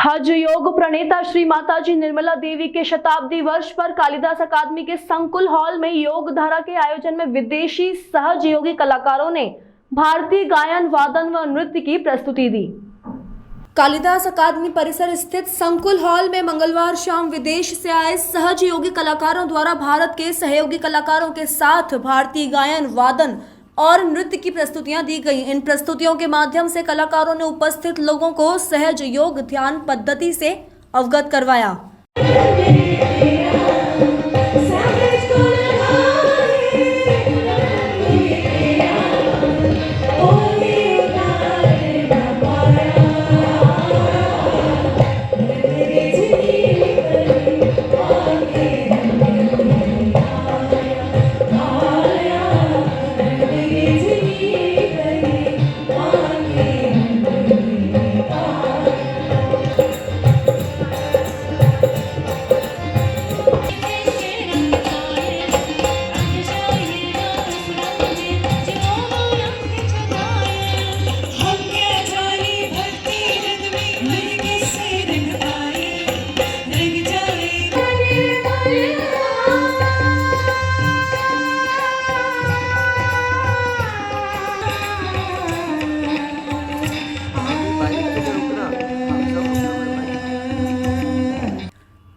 हज योग प्रणेता श्री माताजी निर्मला देवी के शताब्दी वर्ष पर कालिदास अकादमी के संकुल हॉल में योग धारा के आयोजन में विदेशी सहज योगी कलाकारों ने भारतीय गायन, वादन व नृत्य की प्रस्तुति दी। कालिदास अकादमी परिसर स्थित संकुल हॉल में मंगलवार शाम विदेश से आए सहज योगी कलाकारों द्वारा भारत के सहयोगी कलाकारों के साथ भारतीय गायन, वादन और नृत्य की प्रस्तुतियां दी गई। इन प्रस्तुतियों के माध्यम से कलाकारों ने उपस्थित लोगों को सहज योग ध्यान पद्धति से अवगत करवाया।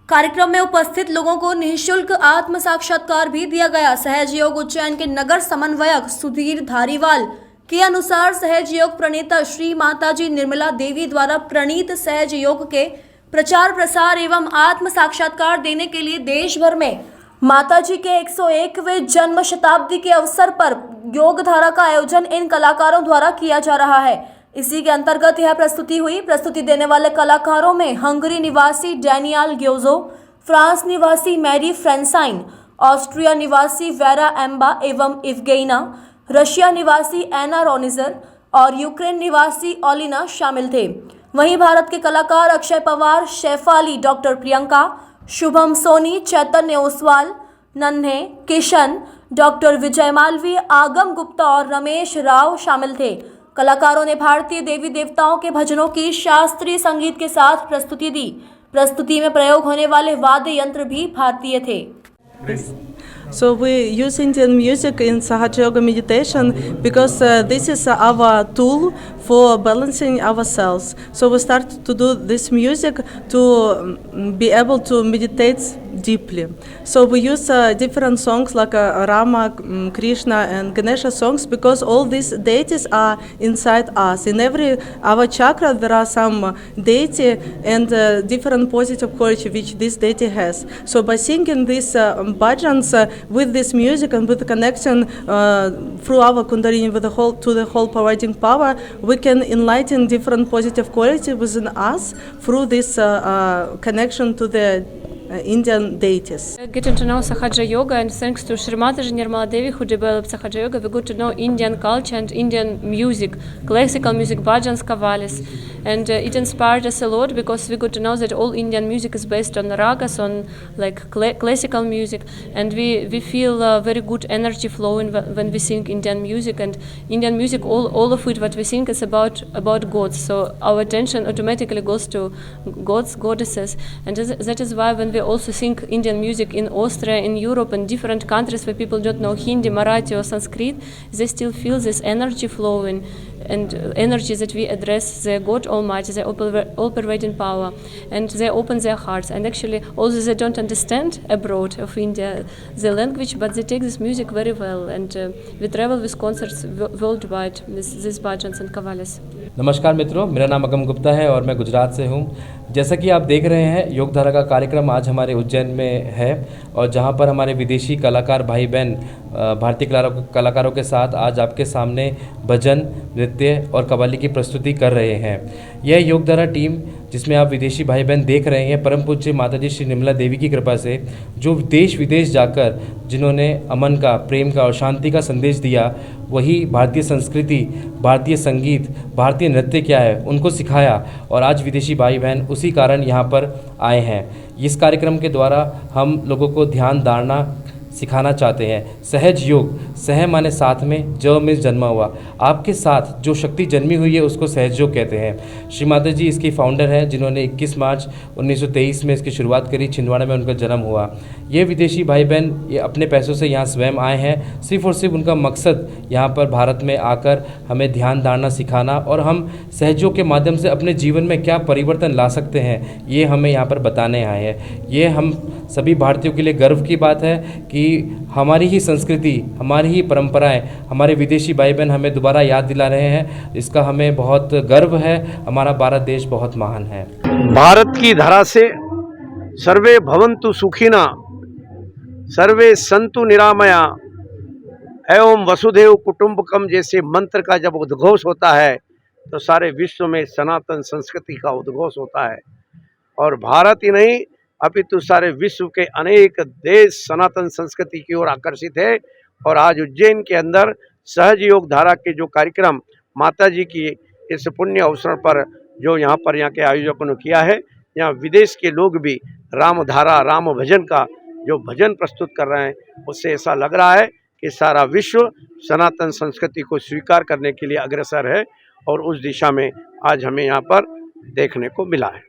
कार्यक्रम में उपस्थित लोगों को निःशुल्क आत्म साक्षात्कार भी दिया गया। सहज योग उज्जैन के नगर समन्वयक सुधीर धारीवाल के अनुसार सहज योग प्रणेता श्री माताजी निर्मला देवी द्वारा प्रणीत सहज योग के प्रचार प्रसार एवं आत्म साक्षात्कार देने के लिए देश भर में माताजी के 101वें जन्म शताब्दी के अवसर पर योग धारा का आयोजन इन कलाकारों द्वारा किया जा रहा है। इसी के अंतर्गत यह प्रस्तुति हुई। प्रस्तुति देने वाले कलाकारों में हंगरी निवासी डैनियल ग्योजो, फ्रांस निवासी मैरी फ्रेंसाइन, ऑस्ट्रिया निवासी वेरा एम्बा एवं इवगेना, रशिया निवासी एना रोनिजर और यूक्रेन निवासी ओलिना शामिल थे। वहीं भारत के कलाकार अक्षय पवार, शेफाली, डॉक्टर प्रियंका, शुभम सोनी, चैतन्य ओसवाल, नन्हे, किशन, डॉक्टर विजय मालवीय, आगम गुप्ता और रमेश राव शामिल थे। कलाकारों ने भारतीय देवी देवताओं के भजनों की शास्त्रीय संगीत के साथ प्रस्तुति दी। प्रस्तुति में प्रयोग होने वाले वाद्य यंत्र भी भारतीय थे। So we use Indian music in Sahaja Yoga meditation because this is our tool for balancing ourselves. So we start to do this music to be able to meditate deeply. So we use different songs like Rama, Krishna and Ganesha songs because all these deities are inside us. In every our chakra there are some deity and different positive quality which this deity has. So by singing these bhajans with this music and with the connection through our Kundalini with the whole providing power, we can enlighten different positive quality within us through this connection to the Indian deities. Getting to know Sahaja Yoga, and thanks to Shri Mataji Nirmala Devi who developed Sahaja Yoga, we got to know Indian culture and Indian music, classical music, bhajans, qawwalis. And it inspired us a lot because we got to know that all Indian music is based on ragas, on like classical music, and we feel very good energy flowing when we sing Indian music. And Indian music, all of it what we sing is about gods, so our attention automatically goes to gods, goddesses, and that is why when we also sing Indian music in Austria, in Europe, and different countries where people don't know Hindi, Marathi or Sanskrit, they still feel this energy flowing and energy that we address the God Almighty, the all-pervading power, and they open their hearts. And actually, although they don't understand abroad of India the language, but they take this music very well, and we travel with concerts worldwide with these bhajans and qawwalis. नमस्कार मित्रों, मेरा नाम आगम गुप्ता है और मैं गुजरात से हूँ। जैसा कि आप देख रहे हैं, योग धारा का कार्यक्रम आज हमारे उज्जैन में है और जहाँ पर हमारे विदेशी कलाकार भाई बहन भारतीय कलाकारों के साथ आज आपके सामने भजन, नृत्य और कव्वाली की प्रस्तुति कर रहे हैं। यह योग धारा टीम जिसमें आप विदेशी भाई बहन देख रहे हैं, परम पूज्य माताजी श्री निर्मला देवी की कृपा से जो देश विदेश जाकर जिन्होंने अमन का, प्रेम का और शांति का संदेश दिया, वही भारतीय संस्कृति, भारतीय संगीत, भारतीय नृत्य क्या है उनको सिखाया और आज विदेशी भाई बहन उसी कारण यहाँ पर आए हैं। इस कार्यक्रम के द्वारा हम लोगों को ध्यान धारणा सिखाना चाहते हैं। सहज योग, सह माने साथ में, ज में जन्मा हुआ, आपके साथ जो शक्ति जन्मी हुई है उसको सहज योग कहते हैं। श्री माता जी इसकी फाउंडर हैं, जिन्होंने 21 मार्च 1923 में इसकी शुरुआत करी। छिंदवाड़ा में उनका जन्म हुआ। ये विदेशी भाई बहन ये अपने पैसों से यहाँ स्वयं आए हैं। सिर्फ़ और सिर्फ उनका मकसद यहाँ पर भारत में आकर हमें ध्यान धारणा सिखाना और हम सहयोग के माध्यम से अपने जीवन में क्या परिवर्तन ला सकते हैं, ये हमें यहाँ पर बताने आए हैं। ये हम सभी भारतीयों के लिए गर्व की बात है कि हमारी ही संस्कृति, हमारी ही परंपराएं, हमारे विदेशी भाई बहन हमें दोबारा याद दिला रहे हैं। इसका हमें बहुत गर्व है। हमारा भारत देश बहुत महान है। भारत की धरा से सर्वे भवन्तु सुखिना, सर्वे संतु निरामया एवं वसुधैव कुटुंबकम जैसे मंत्र का जब उद्घोष होता है तो सारे विश्व में सनातन संस्कृति का उद्घोष होता है। और भारत ही नहीं अपितु सारे विश्व के अनेक देश सनातन संस्कृति की ओर आकर्षित है। और आज उज्जैन के अंदर सहज योग धारा के जो कार्यक्रम माता जी की इस पुण्य अवसर पर जो यहाँ के आयोजकों ने किया है, यहाँ विदेश के लोग भी राम धारा, राम भजन का जो भजन प्रस्तुत कर रहे हैं, उससे ऐसा लग रहा है कि सारा विश्व सनातन संस्कृति को स्वीकार करने के लिए अग्रसर है। और उस दिशा में आज हमें यहाँ पर देखने को मिला है।